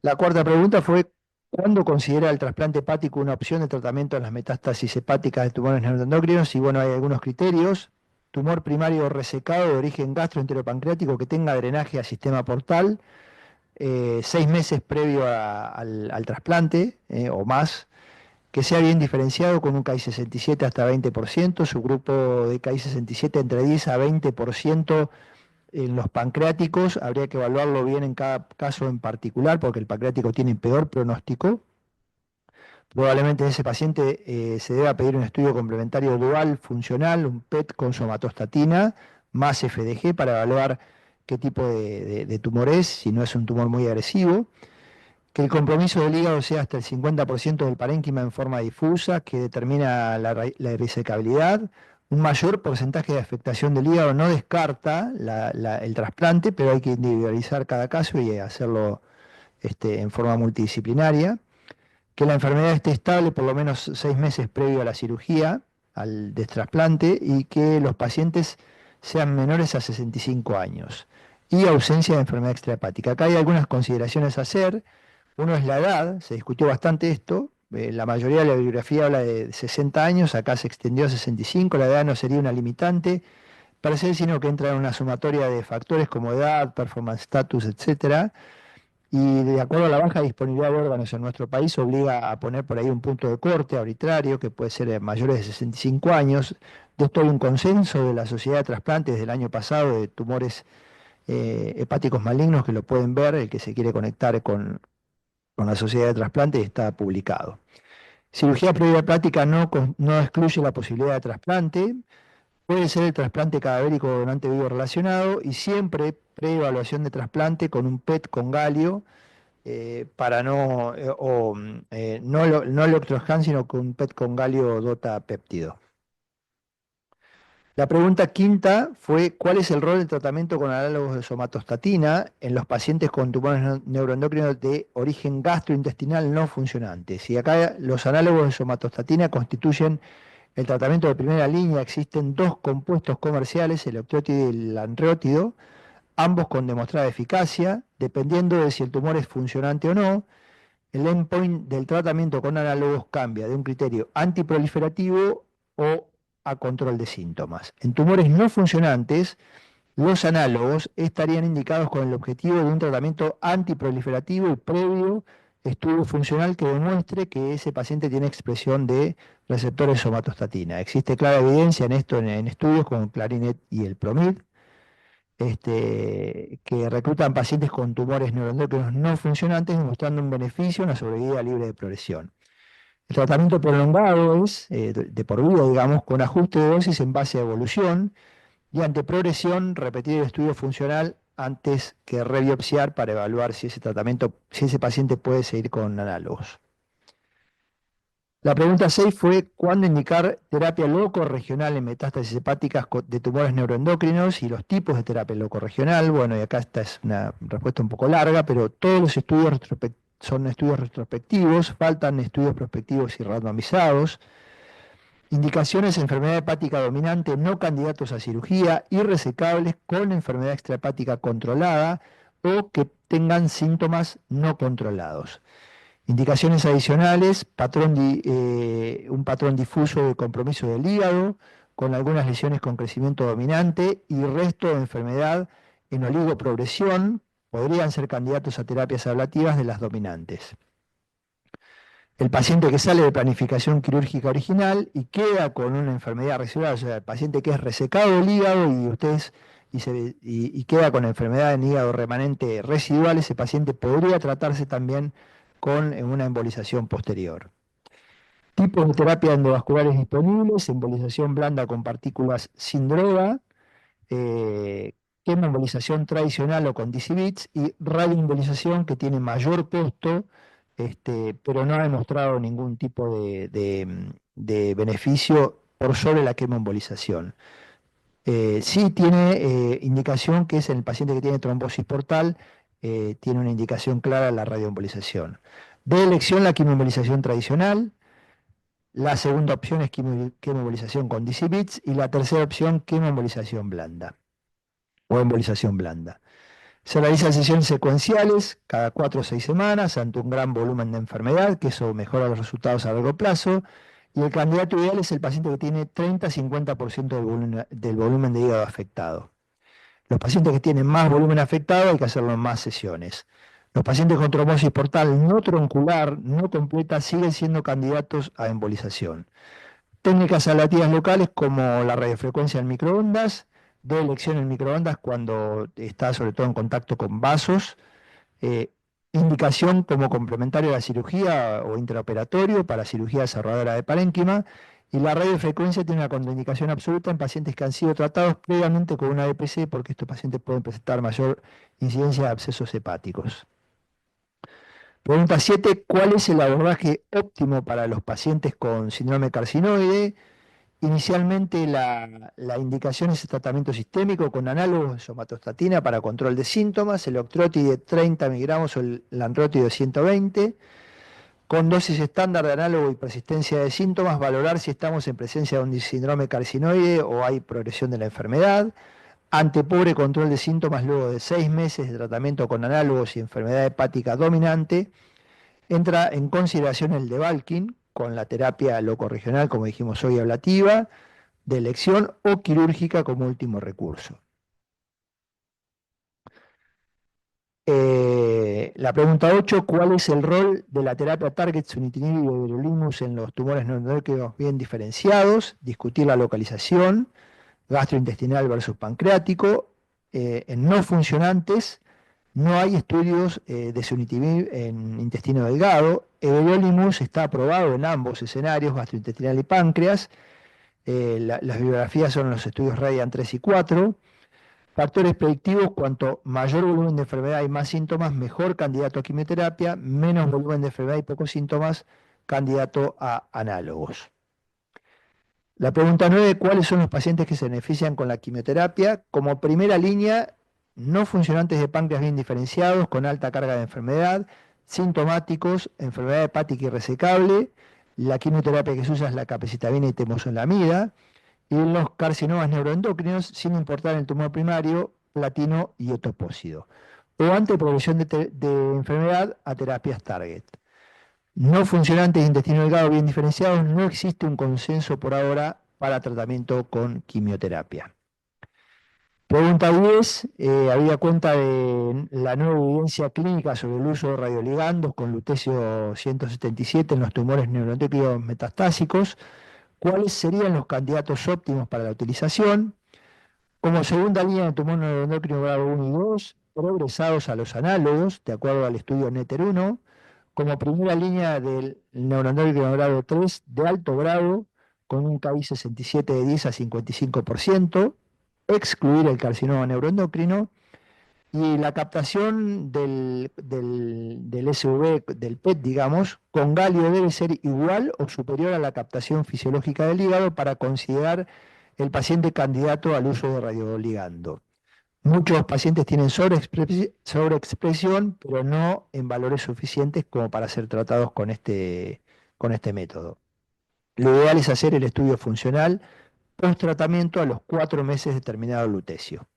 La cuarta pregunta fue: ¿cuándo considera el trasplante hepático una opción de tratamiento en las metástasis hepáticas de tumores neuroendocrinos? Y bueno, hay algunos criterios. Tumor primario resecado de origen gastroenteropancreático que tenga drenaje al sistema portal, 6 meses previo al trasplante o más, que sea bien diferenciado con un KI67 hasta 20%, su grupo de KI67 entre 10 a 20% en los pancreáticos. Habría que evaluarlo bien en cada caso en particular porque el pancreático tiene peor pronóstico. Probablemente en ese paciente se deba pedir un estudio complementario dual funcional, un PET con somatostatina más FDG para evaluar qué tipo de tumor es, si no es un tumor muy agresivo. Que el compromiso del hígado sea hasta el 50% del parénquima en forma difusa, que determina la irresecabilidad. Un mayor porcentaje de afectación del hígado no descarta el trasplante, pero hay que individualizar cada caso y hacerlo en forma multidisciplinaria. Que la enfermedad esté estable por lo menos 6 meses previo a la cirugía, al trasplante, y que los pacientes sean menores a 65 años. Y ausencia de enfermedad extrahepática. Acá hay algunas consideraciones a hacer. Uno es la edad, se discutió bastante esto. La mayoría de la bibliografía habla de 60 años, acá se extendió a 65, la edad no sería una limitante, per se, sino que entra en una sumatoria de factores como edad, performance status, etcétera. Y de acuerdo a la baja disponibilidad de órganos en nuestro país, obliga a poner por ahí un punto de corte arbitrario, que puede ser mayores de 65 años. De esto hay un consenso de la Sociedad de Trasplantes del año pasado de tumores hepáticos malignos, que lo pueden ver, el que se quiere conectar con la Sociedad de Trasplantes, está publicado. Cirugía previa hepática no excluye la posibilidad de trasplante. Puede ser el trasplante cadavérico o donante vivo relacionado, y siempre preevaluación de trasplante con un PET con galio, para no electroscan, sino con un PET con galio dota péptido. La pregunta quinta fue: ¿cuál es el rol del tratamiento con análogos de somatostatina en los pacientes con tumores neuroendocrinos de origen gastrointestinal no funcionantes? Y acá los análogos de somatostatina constituyen el tratamiento de primera línea. Existen 2 compuestos comerciales, el octreótido y el anreótido, ambos con demostrada eficacia. Dependiendo de si el tumor es funcionante o no, el endpoint del tratamiento con análogos cambia de un criterio antiproliferativo o a control de síntomas. En tumores no funcionantes, los análogos estarían indicados con el objetivo de un tratamiento antiproliferativo y previo estudio funcional que demuestre que ese paciente tiene expresión de receptores somatostatina. Existe clara evidencia en esto en estudios como Clarinet y el PROMID, que reclutan pacientes con tumores neuroendocrinos no funcionantes, demostrando un beneficio, una sobrevida libre de progresión. El tratamiento prolongado es de por vida, digamos, con ajuste de dosis en base a evolución, y ante progresión, repetir el estudio funcional antes que rebiopsiar para evaluar si ese paciente puede seguir con análogos. La pregunta 6 fue ¿cuándo indicar terapia loco-regional en metástasis hepáticas de tumores neuroendocrinos y los tipos de terapia loco-regional? Bueno, y acá esta es una respuesta un poco larga, pero todos los estudios son estudios retrospectivos, faltan estudios prospectivos y randomizados. Indicaciones: enfermedad hepática dominante, no candidatos a cirugía, irresecables con enfermedad extrahepática controlada o que tengan síntomas no controlados. Indicaciones adicionales: un patrón difuso de compromiso del hígado, con algunas lesiones con crecimiento dominante y resto de enfermedad en oligoprogresión, podrían ser candidatos a terapias ablativas de las dominantes. El paciente que sale de planificación quirúrgica original y queda con una enfermedad residual, o sea, el paciente que es resecado del hígado y queda con enfermedad en hígado remanente residual, ese paciente podría tratarse también con una embolización posterior. Tipos de terapia endovasculares disponibles: embolización blanda con partículas sin droga, quimoembolización tradicional o con DCBITS, y radioembolización, que tiene mayor costo, pero no ha demostrado ningún tipo de beneficio por sobre la quimoembolización. Sí tiene indicación que es en el paciente que tiene trombosis portal, tiene una indicación clara la radioembolización. De elección, la quimoembolización tradicional. La segunda opción es quimoembolización con DCBITS y la tercera opción, quimoembolización blanda o embolización blanda. Se realizan sesiones secuenciales cada 4 o 6 semanas ante un gran volumen de enfermedad, que eso mejora los resultados a largo plazo, y el candidato ideal es el paciente que tiene 30-50% del volumen de hígado afectado. Los pacientes que tienen más volumen afectado hay que hacerlo en más sesiones. Los pacientes con trombosis portal no troncular, no completa, siguen siendo candidatos a embolización. Técnicas ablativas locales como la radiofrecuencia en microondas, de elección en microondas cuando está sobre todo en contacto con vasos, indicación como complementario a la cirugía o intraoperatorio para cirugía desarrolladora de parénquima, y la radiofrecuencia tiene una contraindicación absoluta en pacientes que han sido tratados previamente con una BPC, porque estos pacientes pueden presentar mayor incidencia de abscesos hepáticos. Pregunta 7. ¿Cuál es el abordaje óptimo para los pacientes con síndrome carcinoide? Inicialmente la indicación es el tratamiento sistémico con análogos de somatostatina para control de síntomas, el Octroti de 30 miligramos o el Lanroti de 120, con dosis estándar de análogo y persistencia de síntomas, valorar si estamos en presencia de un síndrome carcinoide o hay progresión de la enfermedad. Ante pobre control de síntomas luego de 6 meses de tratamiento con análogos y enfermedad hepática dominante, entra en consideración el Debulking con la terapia locorregional, como dijimos hoy, ablativa, de elección o quirúrgica como último recurso. La pregunta 8, ¿cuál es el rol de la terapia target sunitinib y everolimus en los tumores neuroendocrinos bien diferenciados? Discutir la localización, gastrointestinal versus pancreático. En no funcionantes, no hay estudios de sunitinib en intestino delgado. Everolimus está aprobado en ambos escenarios, gastrointestinal y páncreas. Las bibliografías son los estudios Radiant 3 y 4. Factores predictivos: cuanto mayor volumen de enfermedad y más síntomas, mejor candidato a quimioterapia; menos volumen de enfermedad y pocos síntomas, candidato a análogos. La pregunta 9, ¿cuáles son los pacientes que se benefician con la quimioterapia? Como primera línea, no funcionantes de páncreas bien diferenciados, con alta carga de enfermedad, sintomáticos, enfermedad hepática irresecable. La quimioterapia que se usa es la capecitabina y temozolomida. Y los carcinomas neuroendocrinos, sin importar el tumor primario, platino y etopósido. O ante progresión de enfermedad, a terapias target. No funcionantes de intestino delgado bien diferenciados, no existe un consenso por ahora para tratamiento con quimioterapia. Pregunta 10, habida cuenta de la nueva evidencia clínica sobre el uso de radioligandos con lutecio 177 en los tumores neuroendocrinos metastásicos, ¿cuáles serían los candidatos óptimos para la utilización? Como segunda línea de tumor neuroendocrino grado 1 y 2, progresados a los análogos, de acuerdo al estudio NETER-1. Como primera línea del neuroendocrino grado 3, de alto grado, con un KI67 de 10 a 55%, excluir el carcinoma neuroendocrino. Y la captación del SV, del PET, digamos, con galio debe ser igual o superior a la captación fisiológica del hígado para considerar el paciente candidato al uso de radioligando. Muchos pacientes tienen sobreexpresión, pero no en valores suficientes como para ser tratados con este método. Lo ideal es hacer el estudio funcional post-tratamiento a los 4 meses de terminado el lutecio.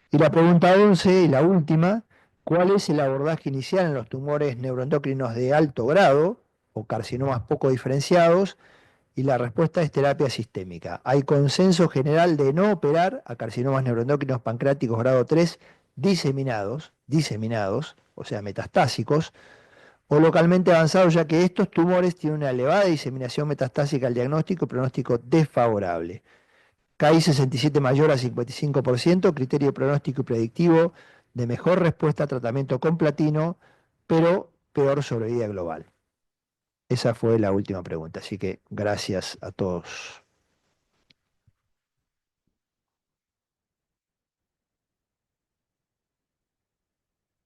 Y la pregunta 11 y la última, ¿cuál es el abordaje inicial en los tumores neuroendocrinos de alto grado o carcinomas poco diferenciados? Y la respuesta es terapia sistémica. Hay consenso general de no operar a carcinomas neuroendocrinos pancreáticos grado 3 diseminados, o sea, metastásicos, o localmente avanzados, ya que estos tumores tienen una elevada diseminación metastásica al diagnóstico y pronóstico desfavorable. KI 67 mayor a 55%, criterio pronóstico y predictivo de mejor respuesta a tratamiento con platino, pero peor sobrevida global. Esa fue la última pregunta, así que gracias a todos.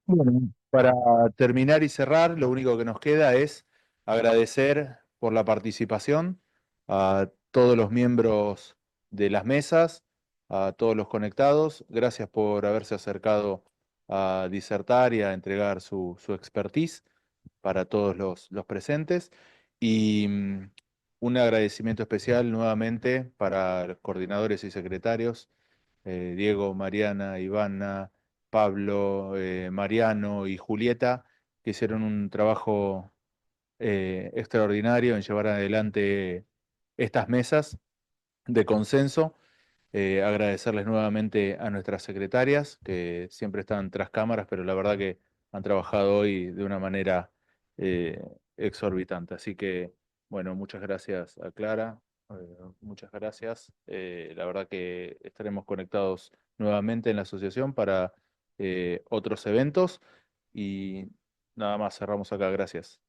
Bueno, para terminar y cerrar, lo único que nos queda es agradecer por la participación a todos los miembros de las mesas, a todos los conectados. Gracias por haberse acercado a disertar y a entregar su expertise para todos los presentes. Y un agradecimiento especial nuevamente para los coordinadores y secretarios, Diego, Mariana, Ivana, Pablo, Mariano y Julieta, que hicieron un trabajo extraordinario en llevar adelante estas mesas de consenso. Agradecerles nuevamente a nuestras secretarias, que siempre están tras cámaras, pero la verdad que han trabajado hoy de una manera eh, exorbitante. Así que, bueno, muchas gracias a Clara, muchas gracias. La verdad que estaremos conectados nuevamente en la asociación para otros eventos y nada más, cerramos acá. Gracias.